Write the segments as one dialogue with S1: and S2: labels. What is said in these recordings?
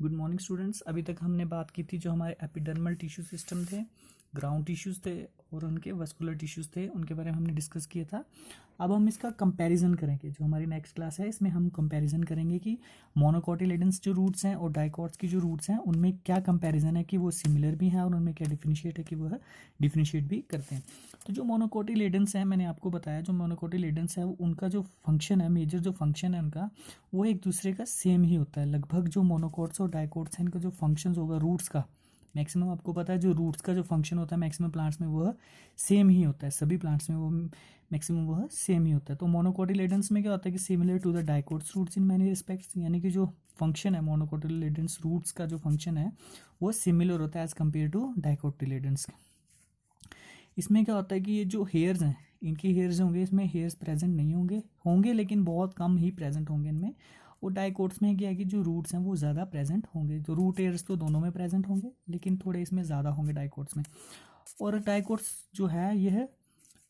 S1: Good morning students. अभी तक हमने बात की थी जो हमारे एपिडर्मल टिश्यू सिस्टम थे, ग्राउंड टिश्यूज़ थे और उनके वस्कुलर टिश्यूज़ थे, उनके बारे में हमने डिस्कस किया था। अब हम इसका कंपैरिजन करेंगे। जो हमारी नेक्स्ट क्लास है इसमें हम कंपैरिजन करेंगे कि मोनोकोटिलेडन्स जो रूट्स हैं और डाइकोट्स की जो रूट्स हैं उनमें क्या कंपैरिजन है कि वो सिमिलर भी हैं और उनमें क्या डिफरेंशिएट है कि वह डिफरेंशिएट भी करते हैं। तो जो मोनोकोटिलेडन्स हैं, मैंने आपको बताया जो मोनोकोटिलेडन्स है उनका जो फंक्शन है, मेजर जो फंक्शन है उनका, वो एक दूसरे का सेम ही होता है। लगभग जो मोनोकोट्स और डाइकोट्स हैं इनका जो फंक्शंस होगा रूट्स का, मैक्सिमम आपको पता है जो रूट्स का जो फंक्शन होता है मैक्सिमम प्लांट्स में वह सेम ही होता है। सभी प्लांट्स में वो मैक्सिमम वह सेम ही होता है। तो मोनोकोटिलेडन्स में क्या होता है कि similar to the dicots roots in many respects, यानी कि जो फंक्शन है मोनोकोटिलेडन्स रूट्स का जो फंक्शन है वो सिमिलर होता है एज कम्पेयर टू डाइकोटिलेडन्स। इसमें क्या होता है कि ये जो हेयर्स हैं इनके हेयर्स होंगे, इसमें हेयर्स प्रेजेंट नहीं होंगे लेकिन बहुत कम ही प्रेजेंट होंगे इनमें। और डाइकोट्स में क्या है कि जो रूट्स हैं वो ज़्यादा प्रेजेंट होंगे। तो रूट हेयर्स तो दोनों में प्रेजेंट होंगे लेकिन थोड़े इसमें ज़्यादा होंगे डाइकोट्स में। और डाइकोट्स जो है यह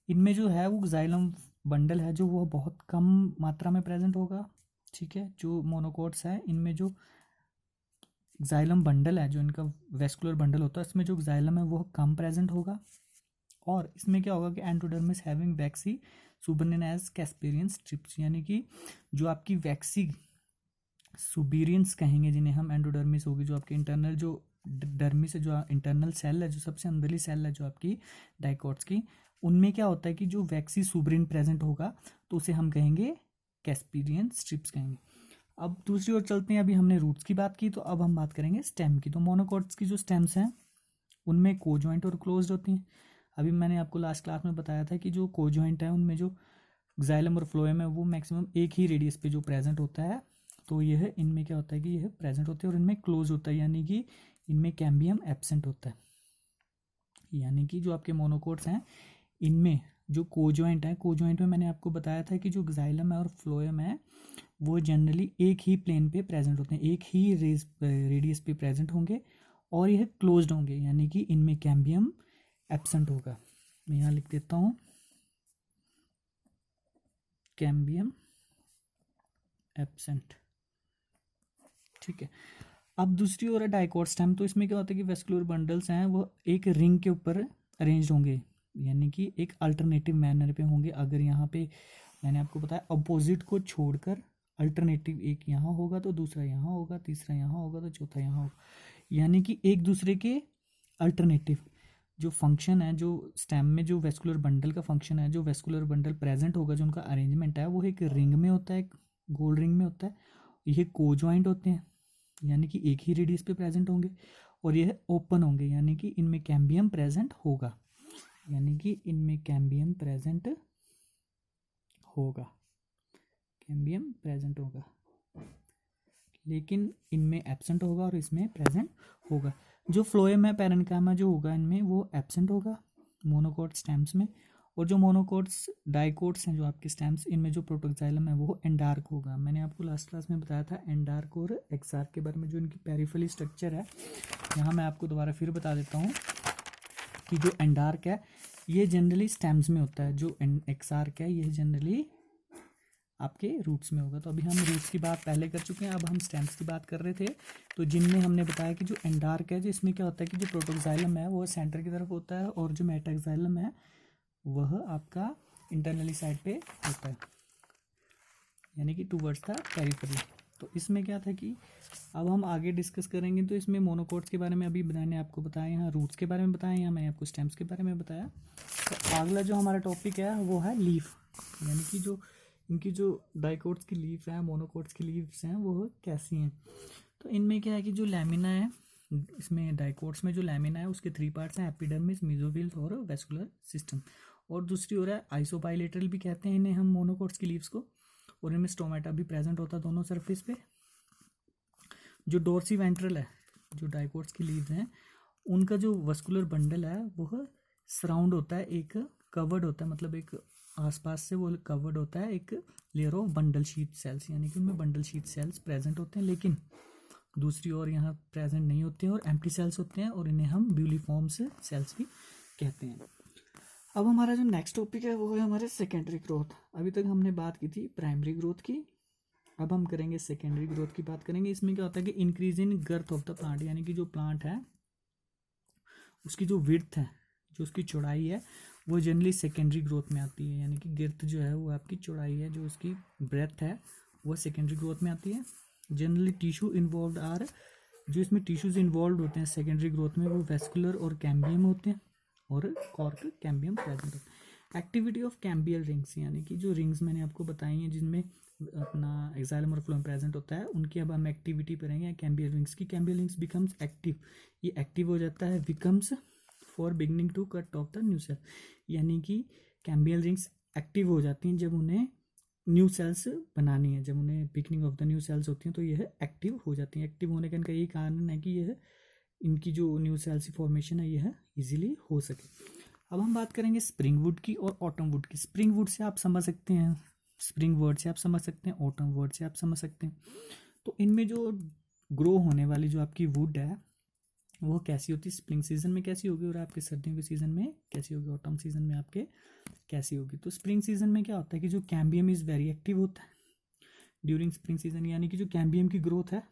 S1: इनमें जो है वो जाइलम बंडल है जो वो बहुत कम मात्रा में प्रेजेंट होगा। ठीक है, जो मोनोकोट्स है इनमें जो जाइलम बंडल है, जो इनका वेस्कुलर बंडल होता है, इसमें जो जाइलम है वो कम प्रेजेंट होगा। और इसमें क्या होगा कि एंडोडर्मिस हैविंग वैक्सी सुबरनियन एज कैस्पेरियन स्ट्रिप्स, यानी कि जो आपकी वैक्सी सुबीरियंस कहेंगे जिन्हें हम, एंडोडर्मिस होगी जो आपके इंटरनल जो डर्मिस है, जो इंटरनल सेल है, जो सबसे अंदरली सेल है जो आपकी डाइकोट्स की, उनमें क्या होता है कि जो वैक्सी सुबरिन प्रेजेंट होगा तो उसे हम कहेंगे कैस्पेरियन स्ट्रिप्स कहेंगे। अब दूसरी ओर चलते हैं। अभी हमने रूट्स की बात की तो अब हम बात करेंगे स्टेम की। तो मोनोकोट्स की जो स्टेम्स हैं उनमें कोजॉइंट और क्लोज्ड होती हैं। अभी मैंने आपको लास्ट क्लास में बताया था कि जो कोजॉइंट है उनमें जो जाइलम और फ्लोएम है वो मैक्सिमम एक ही रेडियस पे जो प्रेजेंट होता है। तो यह इनमें क्या होता है कि यह प्रेजेंट होते हैं और इनमें क्लोज होता है, यानी कि इनमें कैम्बियम एब्सेंट होता है। यानी कि जो आपके मोनोकोट्स हैं इनमें जो कोजॉइंट है, कोजॉइंट में मैंने आपको बताया था कि जो जाइलम है और फ्लोएम है वो जनरली एक ही प्लेन पे प्रेजेंट होते हैं, एक ही रेडियस पे प्रेजेंट होंगे और यह क्लोज्ड होंगे, यानी कि इनमें कैम्बियम एब्सेंट होगा। मैं यहाँ लिख देता हूँ कैम्बियम एब्सेंट। ठीक है। अब दूसरी ओर है डाइकोट स्टेम। तो इसमें क्या होता है कि वेस्कुलर बंडल्स हैं वो एक रिंग के ऊपर अरेंज होंगे, यानी कि एक अल्टरनेटिव मैनर पे होंगे। अगर यहाँ पे मैंने आपको बताया अपोजिट को छोड़कर अल्टरनेटिव, एक यहाँ होगा तो दूसरा यहाँ होगा, तीसरा यहाँ होगा तो चौथा यहाँ होगा, यानी कि एक दूसरे के अल्टरनेटिव जो फंक्शन है, जो स्टेम में जो वेस्कुलर बंडल का फंक्शन है, जो वेस्कुलर बंडल प्रेजेंट होगा, जो उनका अरेंजमेंट है वो एक रिंग में होता है, गोल रिंग में होता है। ये कोजॉइंट होते हैं यानी कि एक ही रेडियस पे प्रेजेंट होंगे और यह ओपन होंगे, यानी कि इनमें कैम्बियम प्रेजेंट होगा, यानी कि इनमें कैम्बियम प्रेजेंट होगा, कैम्बियम प्रेजेंट होगा, लेकिन इनमें एब्सेंट होगा और इसमें प्रेजेंट होगा। जो फ्लोएम है पैरेन्काइमा जो होगा इनमें वो एब्सेंट होगा मोनोकोट स्टेम्स में। और जो मोनोकोट्स डाइकोट्स हैं जो आपके स्टेम्स, इनमें जो प्रोटोक्साइलम है वो एंडार्क होगा। मैंने आपको लास्ट क्लास में बताया था एंडार्क और एक्सार्क के बारे में, जो इनकी पेरिफेरल स्ट्रक्चर है। यहाँ मैं आपको दोबारा फिर बता देता हूँ कि जो एंडार्क है ये जनरली स्टेम्स में होता है, जो एक्सार्क है ये जनरली आपके रूट्स में होगा। तो अभी हम रूट्स की बात पहले कर चुके हैं, अब हम स्टेम्स की बात कर रहे थे। तो जिनमें हमने बताया कि जो एंडार्क है, जो इसमें क्या होता है कि जो प्रोटोक्साइलम है वो सेंटर की तरफ होता है और जो मेटाक्साइलम है वह आपका इंटरनली साइड पे होता है, यानी कि टूवर्ड्स द पेरिफेरी। तो इसमें क्या था कि अब हम आगे डिस्कस करेंगे। तो इसमें मोनोकोट्स के बारे में अभी मैंने आपको बताया, यहाँ रूट्स के बारे में बताया, यहाँ मैंने आपको स्टेम्स के बारे में बताया। तो अगला जो हमारा टॉपिक है वो है लीफ, यानी कि जो इनकी जो डाइकोट्स की लीफ है, मोनोकोट्स की लीव्स हैं वो कैसी हैं। तो इनमें क्या है कि जो लैमिना है, इसमें डाइकोट्स में जो लैमिना है उसके 3 पार्ट्स हैं, एपिडर्मिस, मेसोफिल्स और वेस्कुलर सिस्टम। और दूसरी ओर है आइसोबाइलेटरल भी कहते हैं इन्हें हम मोनोकोट्स की लीव्स को, और इनमें स्टोमेटा भी प्रेजेंट होता है दोनों सरफेस पे। जो डोर्सी वेंट्रल है, जो डाइकोट्स की लीव्स हैं उनका जो वस्कुलर बंडल है वह सराउंड होता है, एक कवर्ड होता है, मतलब एक आसपास से वो कवर्ड होता है एक layer of bundle sheath cells, यानी कि उनमें बंडल शीट सेल्स प्रेजेंट होते हैं, लेकिन दूसरी ओर यहाँ प्रेजेंट नहीं होते हैं और एम्प्टी सेल्स होते हैं और इन्हें हम ब्यूलीफॉर्म्स सेल्स भी कहते हैं। अब हमारा जो नेक्स्ट टॉपिक है वो है हमारे सेकेंडरी ग्रोथ। अभी तक हमने बात की थी प्राइमरी ग्रोथ की, अब हम करेंगे सेकेंडरी ग्रोथ की बात करेंगे। इसमें क्या होता है कि increase in girth of the plant, यानी कि जो प्लांट है उसकी जो विड्थ है, जो उसकी चौड़ाई है, वो जनरली सेकेंडरी ग्रोथ में आती है। यानी कि गिर्थ जो है वो आपकी चौड़ाई है, जो उसकी ब्रेथ है वो सेकेंडरी ग्रोथ में आती है। जनरली टिश्यू इन्वॉल्व आर, जो इसमें टिश्यूज इन्वॉल्व होते हैं सेकेंडरी ग्रोथ में, वो वेस्कुलर और कैम्बियम होते हैं और कॉर्क कैम्बियम प्रेजेंट होता है। एक्टिविटी ऑफ कैम्बियल रिंग्स, यानी कि जो रिंग्स मैंने आपको बताई हैं जिनमें अपना एक्साइलम और फ्लोएम प्रेजेंट होता है, उनकी अब हम एक्टिविटी करेंगे कैम्बियल रिंग्स की। कैम्बियल रिंग्स बिकम्स एक्टिव, ये एक्टिव हो जाता है becomes for beginning to cut off the new cell, यानी कि कैम्बियल रिंग्स एक्टिव हो जाती हैं जब उन्हें न्यू सेल्स बनानी है, जब उन्हें beginning of the new sales होती हैं तो यह एक्टिव हो जाती हैं। एक्टिव होने का इनका यही कारण है कि यह इनकी जो न्यू सेल्स की फॉर्मेशन है यह इजीली हो सके। अब हम बात करेंगे स्प्रिंग वुड की और ऑटम वुड की। स्प्रिंग वुड से आप समझ सकते हैं, स्प्रिंग वर्ड से आप समझ सकते हैं, ऑटम वर्ड से आप समझ सकते हैं। तो इनमें जो ग्रो होने वाली जो आपकी वुड है वो कैसी होती है, स्प्रिंग सीजन में कैसी होगी और आपके सर्दियों के सीजन में कैसी होगी, ऑटम सीजन में आपके कैसी होगी। तो स्प्रिंग सीजन में क्या होता है कि जो कैम्बियम इज़ वेरी एक्टिव होता है ड्यूरिंग स्प्रिंग सीजन, यानी कि जो कैम्बियम की ग्रोथ है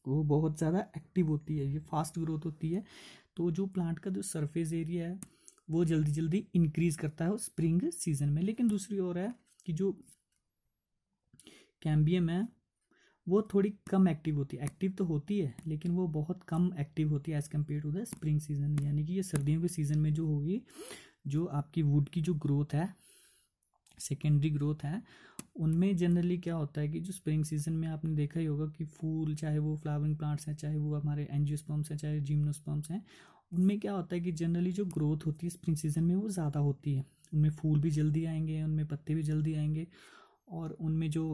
S1: वो बहुत ज़्यादा एक्टिव होती है, ये फास्ट ग्रोथ होती है। तो जो प्लांट का जो सरफेस एरिया है वो जल्दी जल्दी इंक्रीज करता है स्प्रिंग सीजन में। लेकिन दूसरी ओर है कि जो कैम्बियम है वो थोड़ी कम एक्टिव होती है, एक्टिव तो होती है लेकिन वो बहुत कम एक्टिव होती है as compare to the spring season. यानी कि ये सर्दियों के सीज़न में जो होगी, जो आपकी वुड की जो ग्रोथ है, सेकेंडरी ग्रोथ है, उनमें जनरली क्या होता है कि जो स्प्रिंग सीजन में आपने देखा ही होगा कि फूल, चाहे वो फ्लावरिंग प्लांट्स हैं, चाहे वो हमारे एंजियोस्पर्म्स हैं, चाहे जिम्नोस्पर्म्स हैं, उनमें क्या होता है कि जनरली जो ग्रोथ होती है स्प्रिंग सीजन में वो ज़्यादा होती है। उनमें फूल भी जल्दी आएंगे, उनमें पत्ते भी जल्दी आएंगे, और उनमें जो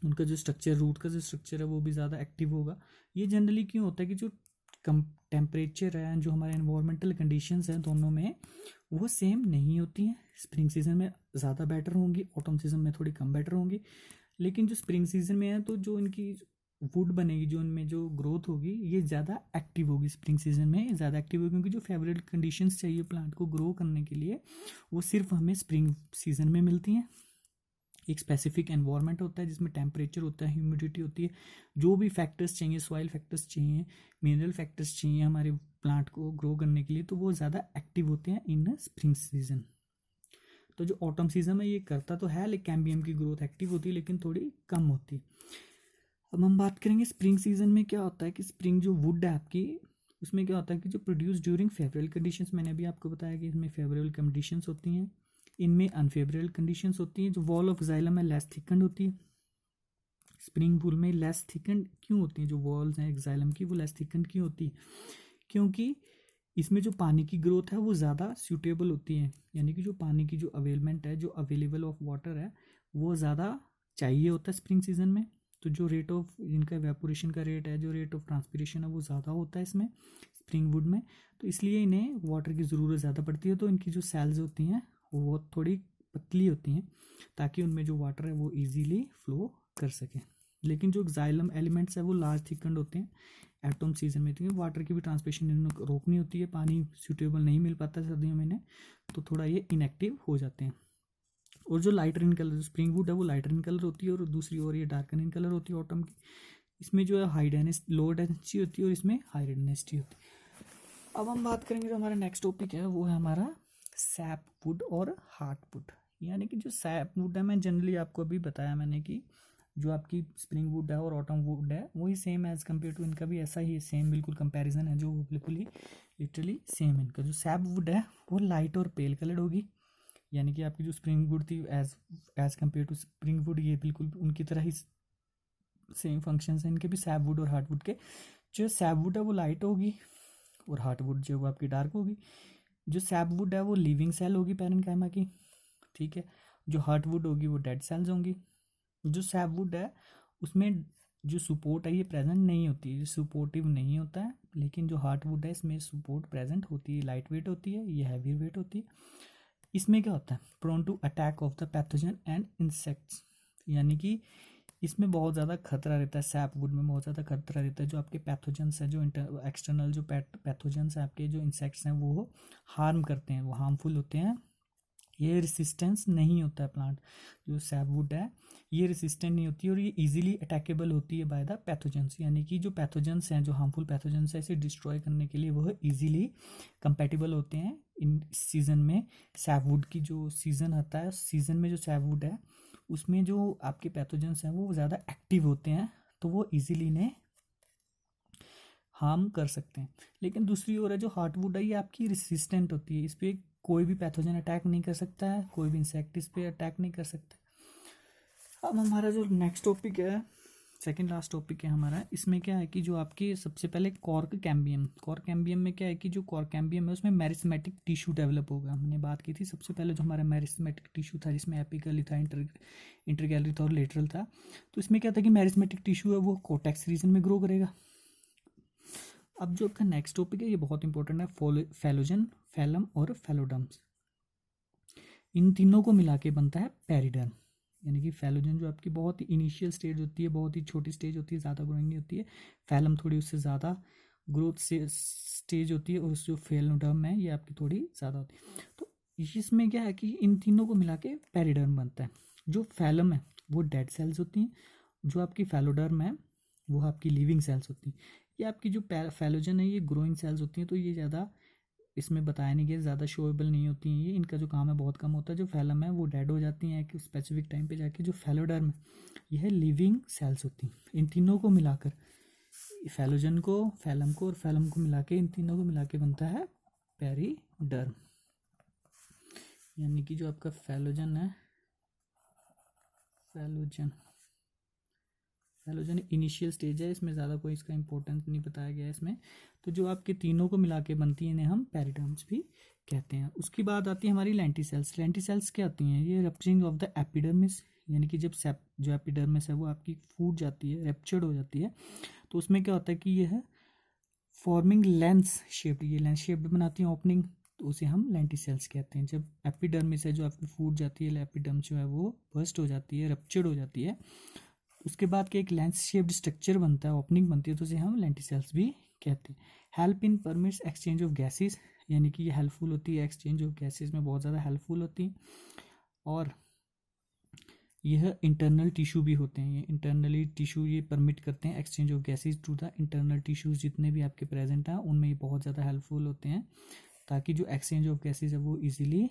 S1: उनका जो स्ट्रक्चर, रूट का जो स्ट्रक्चर है वो भी ज़्यादा एक्टिव होगा। ये जनरली क्यों होता है कि जो कम टेम्परेचर है, जो हमारे इन्वायरमेंटल कंडीशंस हैं दोनों में, वो सेम नहीं होती हैं। स्प्रिंग सीजन में ज़्यादा बेटर होंगी, ऑटम सीजन में थोड़ी कम बेटर होंगी। लेकिन जो स्प्रिंग सीजन में है तो जो इनकी वुड बनेगी, जो इनमें जो ग्रोथ होगी, ये ज़्यादा एक्टिव होगी स्प्रिंग सीजन में, ज़्यादा एक्टिव होगी, क्योंकि जो फेवरेबल कंडीशंस चाहिए प्लांट को ग्रो करने के लिए वो सिर्फ हमें स्प्रिंग सीजन में मिलती हैं। एक स्पेसिफिक एनवायरनमेंट होता है जिसमें टेम्परेचर होता है, ह्यूमिडिटी होती है, जो भी फैक्टर्स चाहिए, सॉइल फैक्टर्स चाहिए, मिनरल फैक्टर्स चाहिए हमारे प्लांट को ग्रो करने के लिए, तो वो ज़्यादा एक्टिव होते हैं इन स्प्रिंग सीजन। तो जो ऑटम सीजन में ये करता तो है, लेकिन कैम्बियम की ग्रोथ एक्टिव होती है लेकिन थोड़ी कम होती है। अब हम बात करेंगे स्प्रिंग सीजन में क्या होता है कि स्प्रिंग जो वुड है आपकी, उसमें क्या होता है कि जो प्रोड्यूस ड्यूरिंग फेवरेबल कंडीशंस, मैंने अभी आपको बताया कि इसमें फेवरेबल कंडीशंस होती हैं, इनमें अनफेवरेबल कंडीशंस होती हैं। जो वॉल ऑफ एक्साइलम है लेस थिकंड होती है। स्प्रिंग वुल में लेस थिकंड क्यों होती हैं, जो वॉल्स हैं एक्साइलम की वो लेस थिकंड क्यों होती है, क्योंकि इसमें जो पानी की ग्रोथ है वो ज़्यादा सूटेबल होती है। यानी कि जो पानी की जो अवेलमेंट है, जो अवेलेबल ऑफ वाटर है, वो ज़्यादा चाहिए होता है स्प्रिंग सीजन में। तो जो रेट ऑफ इनका एवेपोरेशन का रेट है, जो रेट ऑफ ट्रांसपिरेशन है, वो ज़्यादा होता है इसमें स्प्रिंग वुड में। तो इसलिए इन्हें वाटर की ज़रूरत ज़्यादा पड़ती है। तो इनकी जो सेल्स होती हैं वो थोड़ी पतली होती हैं, ताकि उनमें जो वाटर है वो ईजीली फ्लो कर सके। लेकिन जो एक्साइलम एलिमेंट्स है वो लार्ज थिकंड होते हैं एटम सीजन में, क्योंकि वाटर की भी ट्रांसमिशन इन्हें रोकनी होती है, पानी सूटेबल नहीं मिल पाता सर्दियों में इन्हें, तो थोड़ा ये इनएक्टिव हो जाते हैं। और जो lighter in colour spring would है वो लाइटर इन कलर होती है, और दूसरी ओर ये डार्कन इन कलर होती है ऑटम की। इसमें जो है हाई डेंसिटी, लो डेंसिटी होती है, और इसमें हाई डेंसिटी होती है। अब हम बात करेंगे, जो हमारा नेक्स्ट टॉपिक है वो है हमारा सैप वुड और हार्ट वुड। यानी कि जो सैप वुड है, मैं जनरली आपको अभी बताया मैंने कि जो आपकी स्प्रिंग वुड है और ऑटम वुड है वही सेम एज़ कम्पेयर टू, इनका भी ऐसा ही सेम बिल्कुल कंपैरिजन है, जो बिल्कुल ही लिटरली सेम। इनका जो सैप वुड है वो लाइट और पेल कलर्ड होगी। यानी कि आपकी जो स्प्रिंग वुड थी as as compare to spring wood, ये बिल्कुल उनकी तरह ही सेम फंक्शन है इनके भी, सैप वुड और हार्ट वुड के। जो सैप वुड है वो लाइट होगी और हार्ट वुड जो वो आपकी डार्क होगी। जो सैप वुड है वो लिविंग सेल होगी पैरेन्काइमा की, ठीक है। जो हार्ट वुड होगी वो डेड सेल्स होंगी। जो सैप वुड है उसमें जो सपोर्ट है ये प्रेजेंट नहीं होती है, ये सपोर्टिव नहीं होता है। लेकिन जो हार्ट वुड है इसमें सपोर्ट प्रेजेंट होती है, लाइट वेट होती है, ये हैवी वेट होती है। इसमें क्या होता है, prone to attack of the pathogen and insects, यानी कि इसमें बहुत ज़्यादा खतरा रहता है, सैप वुड में बहुत ज़्यादा खतरा रहता है। जो आपके पैथोजेंस है, जो एक्सटर्नल जो पैथोजेंस है आपके, जो इंसेक्ट्स हैं वो हार्म करते हैं, वो हार्मफुल होते हैं ये रेसिस्टेंस नहीं होता है प्लांट, जो सैपवुड है ये रेसिस्टेंट नहीं होती है और ये इजीली अटैकेबल होती है बाय द पैथोजेंस, यानी कि जो पैथोजेंस हैं, जो हार्मफुल पैथोजेंस है, इसे डिस्ट्रॉय करने के लिए वह इजीली कंपैटिबल होते हैं। इन सीजन में सैपवुड की जो सीज़न आता है, सीजन में जो सैपवुड है उसमें जो आपके पैथोजेंस हैं वो ज़्यादा एक्टिव होते हैं, तो वो इजीली इन्हें हार्म कर सकते हैं। लेकिन दूसरी ओर है जो हार्टवुड है, ये आपकी रेसिस्टेंट होती है, इस पर कोई भी पैथोजन अटैक नहीं कर सकता है, कोई भी इंसेक्ट इस पर अटैक नहीं कर सकता। अब हमारा जो नेक्स्ट टॉपिक है, सेकंड लास्ट टॉपिक है हमारा, इसमें क्या है कि जो आपकी सबसे पहले कॉर्क कैम्बियम में क्या है कि जो कॉर्क कैम्बियम है उसमें मेरिस्मेटिक टिश्यू डेवलप होगा। हमने बात की थी सबसे पहले जो हमारा मेरिस्मेटिक टिश्यू था जिसमें एपिकल था, इंटरगैलरी था और लेटरल था। तो इसमें क्या था कि मेरिस्मेटिक टिश्यू है वो कोटेक्स रीजन में ग्रो करेगा। अब जो आपका नेक्स्ट टॉपिक है ये बहुत इंपॉर्टेंट है, फैलोजन, फैलम और फैलोडर्म्स। इन तीनों को मिला के बनता है पेरिडर्म, यानी कि फैलोजन जो आपकी बहुत ही इनिशियल स्टेज होती है, बहुत ही छोटी स्टेज होती है, ज़्यादा ग्रोइंग नहीं होती है। फैलम थोड़ी उससे ज़्यादा ग्रोथ से स्टेज होती है, और जो फैलोडर्म है ये आपकी थोड़ी ज़्यादा होती है। तो इसमें क्या है कि इन तीनों को मिला के पेरिडर्म बनता है। जो फैलम है वो डेड सेल्स होती हैं, जो आपकी फैलोडर्म है वो आपकी लिविंग सेल्स होती हैं। ये आपकी जो फैलोजन है ये ग्रोइंग सेल्स होती हैं, तो ये ज़्यादा इसमें बताया नहीं गया, ज़्यादा शोएबल नहीं होती हैं, ये इनका जो काम है बहुत कम होता है। जो फैलम है वो डेड हो जाती हैं एक स्पेसिफिक टाइम पे जाके। जो फैलोडर्म है यह लिविंग सेल्स होती हैं। इन तीनों को मिलाकर, फैलोजन को, फैलम को और फैलम को मिला के, इन तीनों को मिला के बनता है पेरिडर्म। यानी कि जो आपका फैलोजन है, फैलोजन इनिशियल स्टेज है, इसमें ज़्यादा कोई इसका इंपॉर्टेंस नहीं बताया गया है इसमें। तो जो आपके तीनों को मिला के बनती है इन्हें हम पेरिडर्म्स भी कहते हैं। उसकी बात आती है हमारी लेंटिसेल्स। लेंटिसेल्स क्या होती हैं? ये रप्चरिंग ऑफ द एपिडर्मिस, यानी कि जब जो एपिडर्मिस है वो आपकी फूट जाती है, रेप्चर्ड हो जाती है, तो उसमें क्या होता है कि यह फॉर्मिंग लेंस शेप्ड, ये लेंस शेप्ड बनाती है ओपनिंग, तो उसे हम लेंटिसेल्स कहते हैं। जब एपिडर्मिस है जो आपकी फूट जाती है, एपिडर्मिस जो है वो बर्स्ट हो जाती है, रप्चर्ड हो जाती है, उसके बाद के एक लेंस शेप्ड स्ट्रक्चर बनता है, ओपनिंग बनती है, तो उसे हम लेंटिसेल्स भी कहते हैं। Help in permits exchange of gases, यानी कि ये हेल्पफुल होती है एक्सचेंज ऑफ गैसेस में, बहुत ज़्यादा हेल्पफुल होती है। और यह इंटरनल टिश्यू भी होते हैं, ये इंटरनली टिश्यू ये परमिट करते हैं exchange of gases to the internal tissues जितने भी आपके प्रेजेंट हैं, उनमें ये बहुत ज़्यादा हेल्पफुल होते हैं, ताकि जो एक्सचेंज ऑफ गैसेज है वो ईजिली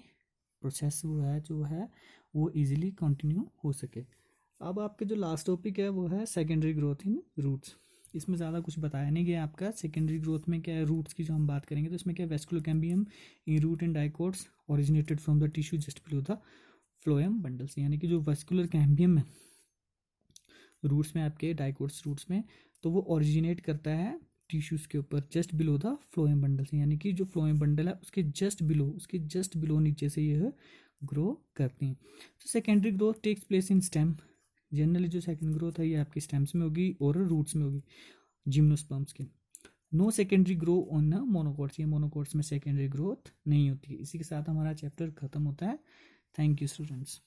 S1: प्रोसेस जो है वो ईजिली कंटिन्यू हो सके। अब आपके जो लास्ट टॉपिक है वो है सेकेंडरी ग्रोथ इन रूट्स। इसमें ज़्यादा कुछ बताया नहीं गया आपका। सेकेंडरी ग्रोथ में क्या है, रूट्स की जो हम बात करेंगे तो इसमें क्या है, vascular cambium in root and dicots originated from the tissue just below the phloem bundles, यानी कि जो वेस्कुलर कैम्बियम है रूट्स में, आपके डाइकोट्स रूट्स में, तो वो ओरिजिनेट करता है टिश्यूज़ के ऊपर just below the phloem bundle से, यानी कि जो फ्लोएम बंडल है उसके जस्ट बिलो नीचे से यह ग्रो करती हैं। तो secondary growth takes place in stem. Generally जो सेकेंड ग्रोथ है ये आपकी स्टेम्स में होगी और रूट्स में होगी, जिम्नोस्पर्म्स के। No secondary grow on monocots, ये मोनोकोट्स में सेकेंडरी ग्रोथ नहीं होती है। इसी के साथ हमारा चैप्टर खत्म होता है। Thank you students.